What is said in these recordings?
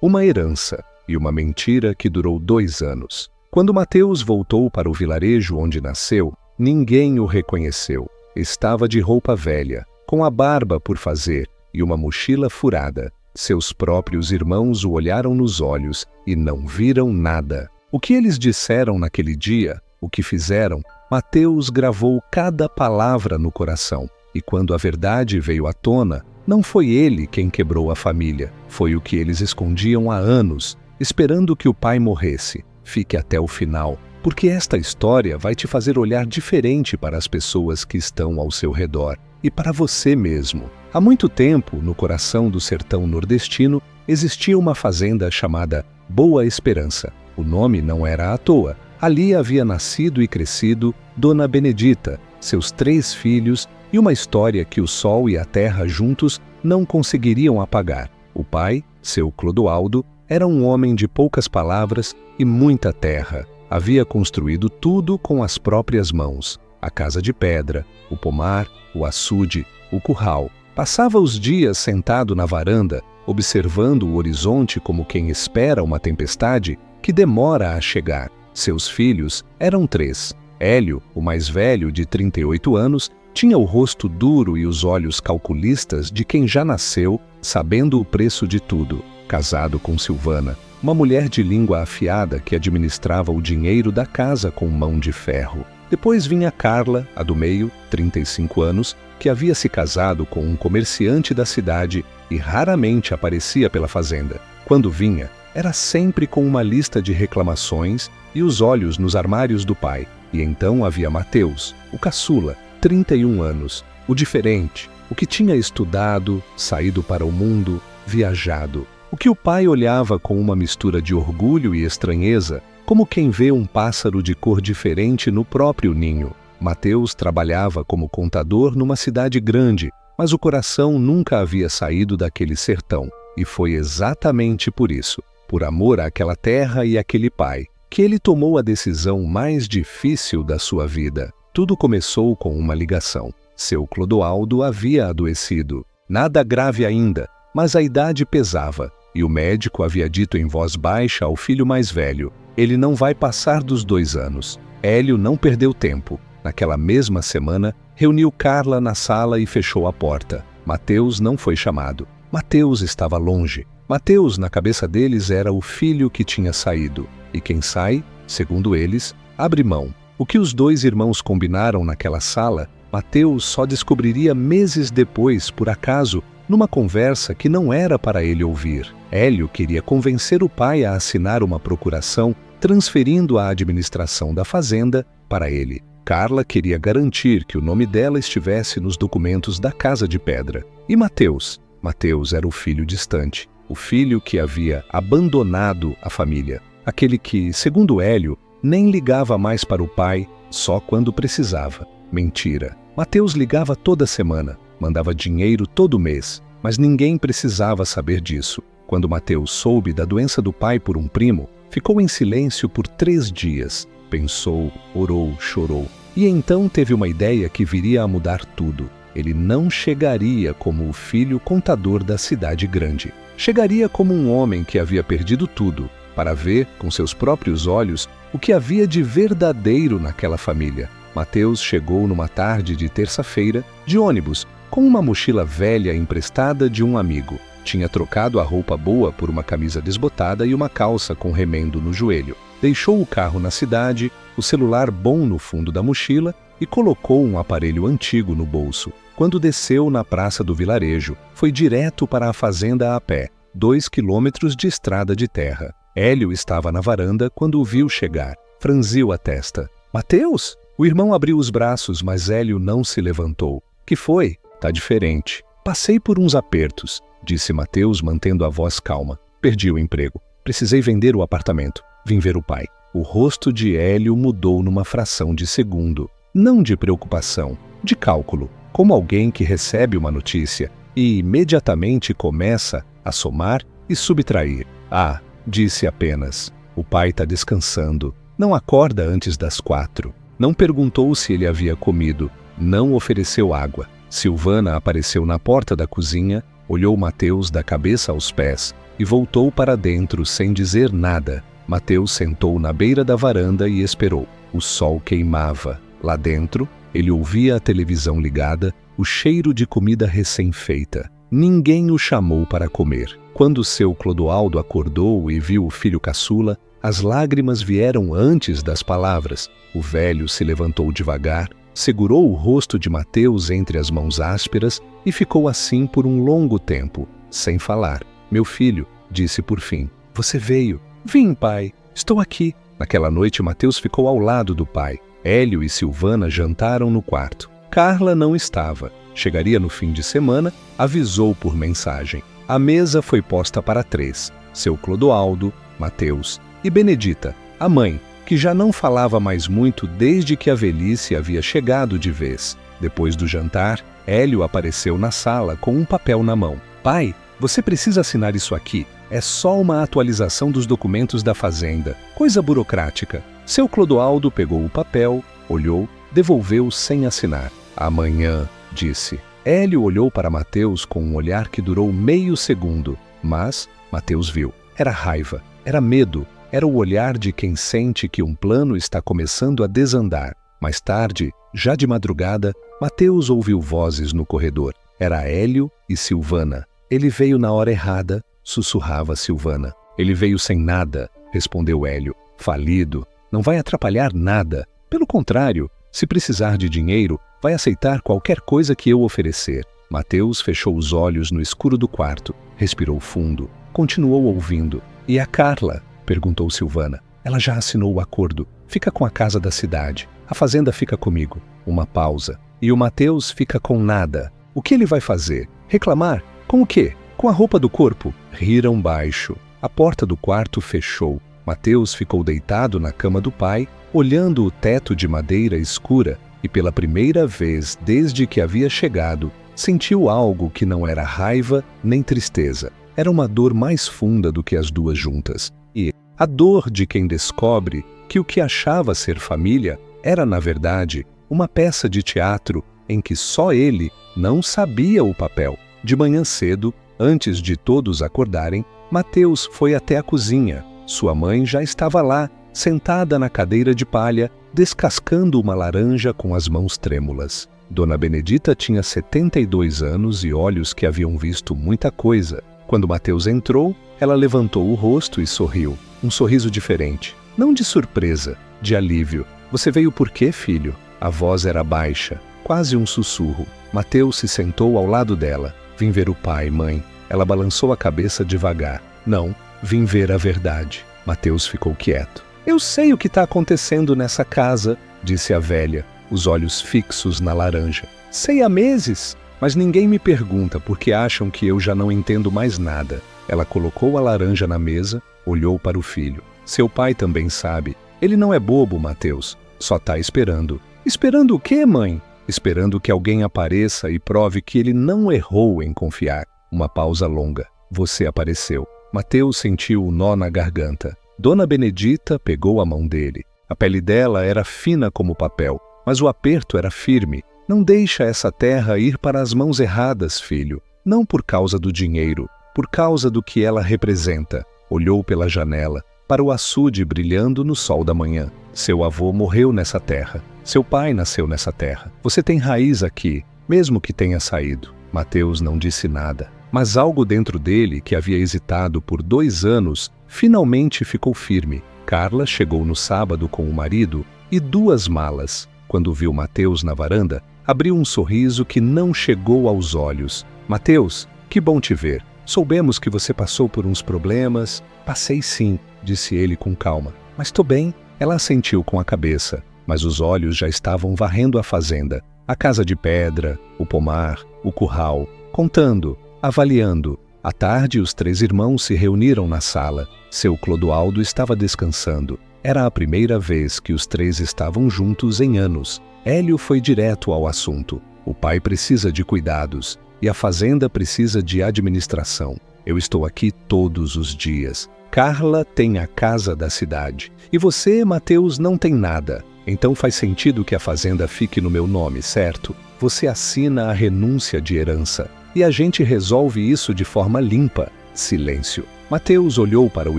uma herança e uma mentira que durou 2 anos. Quando Mateus voltou para o vilarejo onde nasceu, ninguém o reconheceu. Estava de roupa velha, com a barba por fazer e uma mochila furada. Seus próprios irmãos o olharam nos olhos e não viram nada. O que eles disseram naquele dia, o que fizeram, Mateus gravou cada palavra no coração. E quando a verdade veio à tona, não foi ele quem quebrou a família. Foi o que eles escondiam há anos, esperando que o pai morresse. Fique até o final, porque esta história vai te fazer olhar diferente para as pessoas que estão ao seu redor e para você mesmo. Há muito tempo, no coração do sertão nordestino, existia uma fazenda chamada Boa Esperança. O nome não era à toa. Ali havia nascido e crescido Dona Benedita, seus 3 filhos e uma história que o sol e a terra juntos não conseguiriam apagar. O pai, seu Clodoaldo, era um homem de poucas palavras e muita terra. Havia construído tudo com as próprias mãos. A casa de pedra, o pomar, o açude, o curral. Passava os dias sentado na varanda, observando o horizonte como quem espera uma tempestade que demora a chegar. Seus filhos eram 3. Hélio, o mais velho, de 38 anos, tinha o rosto duro e os olhos calculistas de quem já nasceu sabendo o preço de tudo. Casado com Silvana, uma mulher de língua afiada que administrava o dinheiro da casa com mão de ferro. Depois vinha Carla, a do meio, 35 anos, que havia se casado com um comerciante da cidade e raramente aparecia pela fazenda. Quando vinha, era sempre com uma lista de reclamações e os olhos nos armários do pai. E então havia Mateus, o caçula, 31 anos, o diferente, o que tinha estudado, saído para o mundo, viajado. O que o pai olhava com uma mistura de orgulho e estranheza, como quem vê um pássaro de cor diferente no próprio ninho. Mateus trabalhava como contador numa cidade grande, mas o coração nunca havia saído daquele sertão. E foi exatamente por isso, por amor àquela terra e àquele pai, que ele tomou a decisão mais difícil da sua vida. Tudo começou com uma ligação. Seu Clodoaldo havia adoecido. Nada grave ainda, mas a idade pesava, e o médico havia dito em voz baixa ao filho mais velho: ele não vai passar dos 2 anos. Hélio não perdeu tempo. Naquela mesma semana, reuniu Carla na sala e fechou a porta. Mateus não foi chamado. Mateus estava longe. Mateus, na cabeça deles, era o filho que tinha saído. E quem sai, segundo eles, abre mão. O que os 2 irmãos combinaram naquela sala, Mateus só descobriria meses depois, por acaso, numa conversa que não era para ele ouvir. Hélio queria convencer o pai a assinar uma procuração, transferindo a administração da fazenda para ele. Carla queria garantir que o nome dela estivesse nos documentos da Casa de Pedra. E Mateus? Mateus era o filho distante, o filho que havia abandonado a família. Aquele que, segundo Hélio, nem ligava mais para o pai, só quando precisava. Mentira. Mateus ligava toda semana, mandava dinheiro todo mês, mas ninguém precisava saber disso. Quando Mateus soube da doença do pai por um primo, ficou em silêncio por 3 dias. Pensou, orou, chorou. E então teve uma ideia que viria a mudar tudo. Ele não chegaria como o filho contador da cidade grande. Chegaria como um homem que havia perdido tudo, para ver, com seus próprios olhos, o que havia de verdadeiro naquela família. Mateus chegou numa tarde de terça-feira, de ônibus, com uma mochila velha emprestada de um amigo. Tinha trocado a roupa boa por uma camisa desbotada e uma calça com remendo no joelho. Deixou o carro na cidade, o celular bom no fundo da mochila e colocou um aparelho antigo no bolso. Quando desceu na praça do vilarejo, foi direto para a fazenda a pé, 2 quilômetros de estrada de terra. Hélio estava na varanda quando o viu chegar. Franziu a testa. Mateus? O irmão abriu os braços, mas Hélio não se levantou. Que foi? Tá diferente. Passei por uns apertos, disse Mateus, mantendo a voz calma. Perdi o emprego. Precisei vender o apartamento. Vim ver o pai. O rosto de Hélio mudou numa fração de segundo. Não de preocupação, de cálculo. Como alguém que recebe uma notícia e imediatamente começa a somar e subtrair. Ah, disse apenas. O pai tá descansando. Não acorda antes das 4. Não perguntou se ele havia comido. Não ofereceu água. Silvana apareceu na porta da cozinha, olhou Mateus da cabeça aos pés. e voltou para dentro sem dizer nada. Mateus sentou na beira da varanda e esperou. O sol queimava. Lá dentro, ele ouvia a televisão ligada, o cheiro de comida recém-feita. Ninguém o chamou para comer. Quando seu Clodoaldo acordou e viu o filho caçula, as lágrimas vieram antes das palavras. O velho se levantou devagar, segurou o rosto de Mateus entre as mãos ásperas e ficou assim por um longo tempo, sem falar. Meu filho, disse por fim, você veio. Vim, pai, estou aqui. Naquela noite, Mateus ficou ao lado do pai. Hélio e Silvana jantaram no quarto. Carla não estava. Chegaria no fim de semana, avisou por mensagem. A mesa foi posta para 3. Seu Clodoaldo, Mateus e Benedita, a mãe, que já não falava mais muito desde que a velhice havia chegado de vez. Depois do jantar, Hélio apareceu na sala com um papel na mão. Pai, você precisa assinar isso aqui. É só uma atualização dos documentos da fazenda. Coisa burocrática. Seu Clodoaldo pegou o papel, olhou, devolveu sem assinar. Amanhã, disse. Hélio olhou para Mateus com um olhar que durou meio segundo, mas Mateus viu. Era raiva, era medo, era o olhar de quem sente que um plano está começando a desandar. Mais tarde, já de madrugada, Mateus ouviu vozes no corredor. Era Hélio e Silvana. Ele veio na hora errada, sussurrava Silvana. Ele veio sem nada, respondeu Hélio. Falido, não vai atrapalhar nada. Pelo contrário, se precisar de dinheiro, vai aceitar qualquer coisa que eu oferecer. Mateus fechou os olhos no escuro do quarto, respirou fundo, continuou ouvindo. E a Carla? Perguntou Silvana. Ela já assinou o acordo. Fica com a casa da cidade. A fazenda fica comigo. Uma pausa. E o Mateus fica com nada. O que ele vai fazer? Reclamar? Com o quê? Com a roupa do corpo? Riram baixo. A porta do quarto fechou. Mateus ficou deitado na cama do pai, olhando o teto de madeira escura, e pela primeira vez desde que havia chegado, sentiu algo que não era raiva nem tristeza. Era uma dor mais funda do que as duas juntas. E a dor de quem descobre que o que achava ser família era, na verdade, uma peça de teatro em que só ele não sabia o papel. De manhã cedo, antes de todos acordarem, Mateus foi até a cozinha. Sua mãe já estava lá, sentada na cadeira de palha, descascando uma laranja com as mãos trêmulas. Dona Benedita tinha 72 anos e olhos que haviam visto muita coisa. Quando Mateus entrou, ela levantou o rosto e sorriu. Um sorriso diferente. Não de surpresa, de alívio. Você veio por quê, filho? A voz era baixa, quase um sussurro. Mateus se sentou ao lado dela. Vim ver o pai, mãe. Ela balançou a cabeça devagar. Não, vim ver a verdade. Mateus ficou quieto. Eu sei o que está acontecendo nessa casa, disse a velha, os olhos fixos na laranja. Sei há meses, mas ninguém me pergunta porque acham que eu já não entendo mais nada. Ela colocou a laranja na mesa, olhou para o filho. Seu pai também sabe. Ele não é bobo, Mateus. Só está esperando. Esperando o quê, mãe? Esperando que alguém apareça e prove que ele não errou em confiar. Uma pausa longa. Você apareceu. Mateus sentiu o nó na garganta. Dona Benedita pegou a mão dele. A pele dela era fina como papel, mas o aperto era firme. Não deixa essa terra ir para as mãos erradas, filho. Não por causa do dinheiro, por causa do que ela representa. Olhou pela janela, para o açude brilhando no sol da manhã. Seu avô morreu nessa terra. Seu pai nasceu nessa terra. Você tem raiz aqui, mesmo que tenha saído. Mateus não disse nada, mas algo dentro dele, que havia hesitado por 2 anos, finalmente ficou firme. Carla chegou no sábado com o marido e 2 malas. Quando viu Mateus na varanda, abriu um sorriso que não chegou aos olhos. Mateus, que bom te ver. Soubemos que você passou por uns problemas. Passei sim, disse ele com calma. Mas tô bem. Ela assentiu com a cabeça, mas os olhos já estavam varrendo a fazenda, a casa de pedra, o pomar, o curral, contando, avaliando. À tarde, os 3 irmãos se reuniram na sala. Seu Clodoaldo estava descansando. Era a primeira vez que os 3 estavam juntos em anos. Hélio foi direto ao assunto. O pai precisa de cuidados e a fazenda precisa de administração. Eu estou aqui todos os dias. Carla tem a casa da cidade. E você, Mateus, não tem nada. Então faz sentido que a fazenda fique no meu nome, certo? Você assina a renúncia de herança. E a gente resolve isso de forma limpa. Silêncio. Mateus olhou para o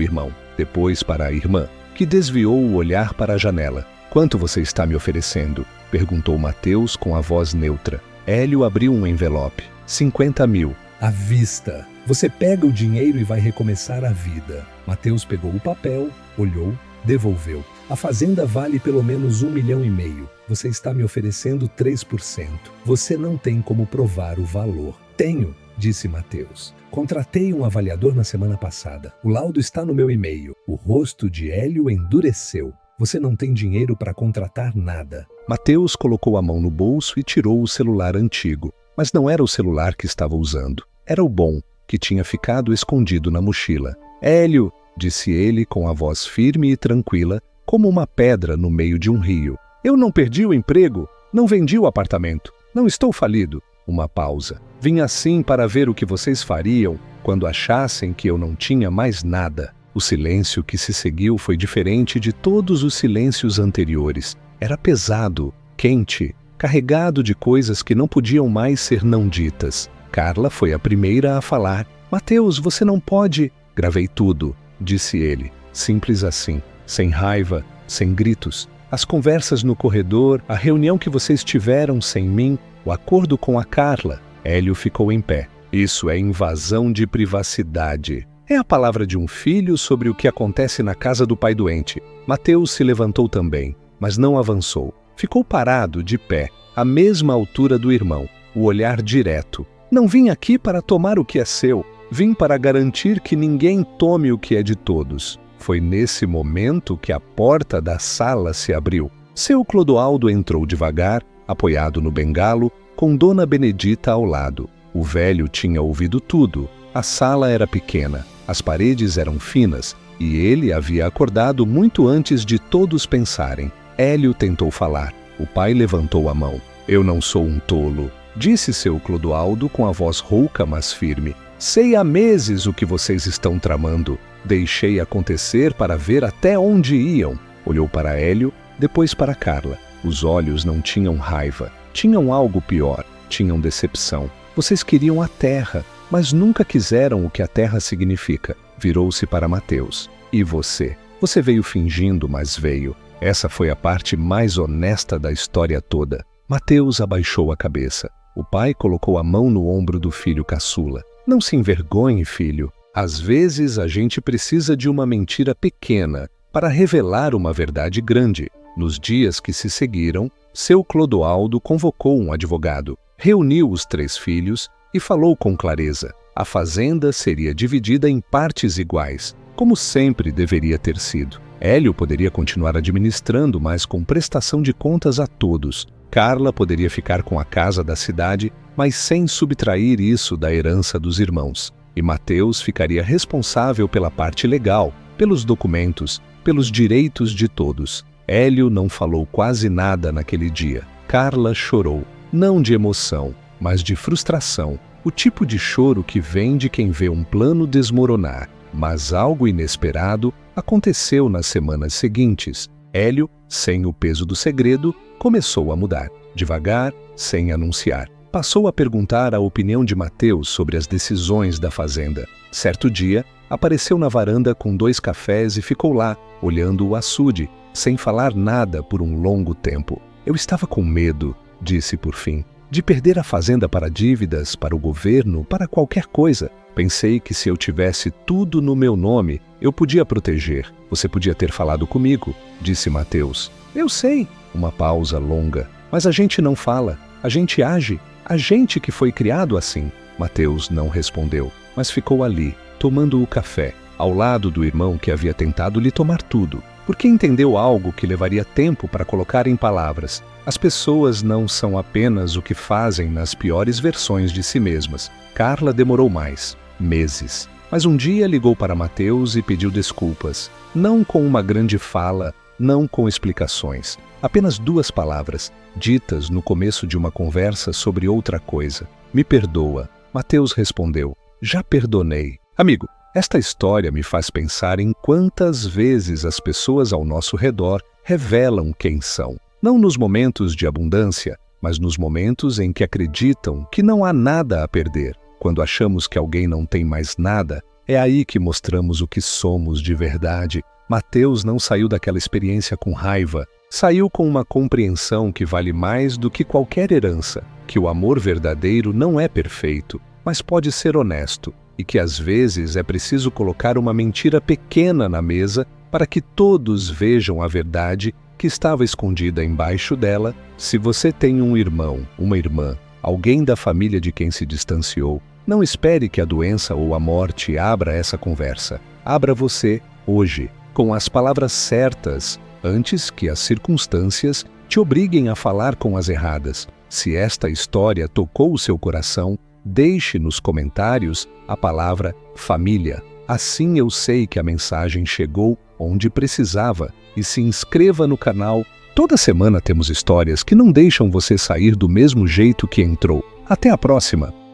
irmão, depois para a irmã, que desviou o olhar para a janela. Quanto você está me oferecendo? Perguntou Mateus com a voz neutra. Hélio abriu um envelope. 50.000. À vista. Você pega o dinheiro e vai recomeçar a vida. Mateus pegou o papel, olhou, devolveu. A fazenda vale pelo menos 1,5 milhão. Você está me oferecendo 3%. Você não tem como provar o valor. Tenho, disse Mateus. Contratei um avaliador na semana passada. O laudo está no meu e-mail. O rosto de Hélio endureceu. Você não tem dinheiro para contratar nada. Mateus colocou a mão no bolso e tirou o celular antigo. Mas não era o celular que estava usando. Era o bom, que tinha ficado escondido na mochila. Hélio, disse ele com a voz firme e tranquila, como uma pedra no meio de um rio. Eu não perdi o emprego, não vendi o apartamento, não estou falido. Uma pausa. Vim assim para ver o que vocês fariam quando achassem que eu não tinha mais nada. O silêncio que se seguiu foi diferente de todos os silêncios anteriores. Era pesado, quente, carregado de coisas que não podiam mais ser não ditas. Carla foi a primeira a falar. Mateus, você não pode... Gravei tudo, disse ele. Simples assim, sem raiva, sem gritos. As conversas no corredor, a reunião que vocês tiveram sem mim, o acordo com a Carla. Hélio ficou em pé. Isso é invasão de privacidade. É a palavra de um filho sobre o que acontece na casa do pai doente. Mateus se levantou também, mas não avançou. Ficou parado, de pé, à mesma altura do irmão, o olhar direto. Não vim aqui para tomar o que é seu. Vim para garantir que ninguém tome o que é de todos. Foi nesse momento que a porta da sala se abriu. Seu Clodoaldo entrou devagar, apoiado no bengalo, com Dona Benedita ao lado. O velho tinha ouvido tudo. A sala era pequena, as paredes eram finas, e ele havia acordado muito antes de todos pensarem. Hélio tentou falar. O pai levantou a mão. Eu não sou um tolo, disse seu Clodoaldo com a voz rouca, mas firme. Sei há meses o que vocês estão tramando. Deixei acontecer para ver até onde iam. Olhou para Hélio, depois para Carla. Os olhos não tinham raiva. Tinham algo pior. Tinham decepção. Vocês queriam a terra, mas nunca quiseram o que a terra significa. Virou-se para Mateus. E você? Você veio fingindo, mas veio. Essa foi a parte mais honesta da história toda. Mateus abaixou a cabeça. O pai colocou a mão no ombro do filho caçula. Não se envergonhe, filho. Às vezes a gente precisa de uma mentira pequena para revelar uma verdade grande. Nos dias que se seguiram, seu Clodoaldo convocou um advogado, reuniu os 3 filhos e falou com clareza. A fazenda seria dividida em partes iguais, como sempre deveria ter sido. Hélio poderia continuar administrando, mas com prestação de contas a todos. Carla poderia ficar com a casa da cidade, mas sem subtrair isso da herança dos irmãos. E Mateus ficaria responsável pela parte legal, pelos documentos, pelos direitos de todos. Hélio não falou quase nada naquele dia. Carla chorou, não de emoção, mas de frustração. O tipo de choro que vem de quem vê um plano desmoronar. Mas algo inesperado aconteceu nas semanas seguintes. Hélio, sem o peso do segredo, começou a mudar. Devagar, sem anunciar. Passou a perguntar a opinião de Mateus sobre as decisões da fazenda. Certo dia, apareceu na varanda com 2 cafés e ficou lá, olhando o açude, sem falar nada por um longo tempo. Eu estava com medo, disse por fim, de perder a fazenda para dívidas, para o governo, para qualquer coisa. Pensei que se eu tivesse tudo no meu nome, eu podia proteger. Você podia ter falado comigo, disse Mateus. Eu sei. Uma pausa longa. Mas a gente não fala, a gente age. A gente que foi criado assim. Mateus não respondeu, mas ficou ali, tomando o café, ao lado do irmão que havia tentado lhe tomar tudo, porque entendeu algo que levaria tempo para colocar em palavras. As pessoas não são apenas o que fazem nas piores versões de si mesmas. Carla demorou mais, meses. Mas um dia ligou para Mateus e pediu desculpas, não com uma grande fala, não com explicações. Apenas 2 palavras, ditas no começo de uma conversa sobre outra coisa. Me perdoa. Mateus respondeu. Já perdonei. Amigo, esta história me faz pensar em quantas vezes as pessoas ao nosso redor revelam quem são. Não nos momentos de abundância, mas nos momentos em que acreditam que não há nada a perder. Quando achamos que alguém não tem mais nada, É aí que mostramos o que somos de verdade. Mateus não saiu daquela experiência com raiva, saiu com uma compreensão que vale mais do que qualquer herança, que o amor verdadeiro não é perfeito, mas pode ser honesto, e que às vezes é preciso colocar uma mentira pequena na mesa para que todos vejam a verdade que estava escondida embaixo dela. Se você tem um irmão, uma irmã, alguém da família de quem se distanciou, não espere que a doença ou a morte abra essa conversa. Abra você, hoje, com as palavras certas, antes que as circunstâncias te obriguem a falar com as erradas. Se esta história tocou o seu coração, deixe nos comentários a palavra família. Assim eu sei que a mensagem chegou onde precisava, e se inscreva no canal. Toda semana temos histórias que não deixam você sair do mesmo jeito que entrou. Até a próxima!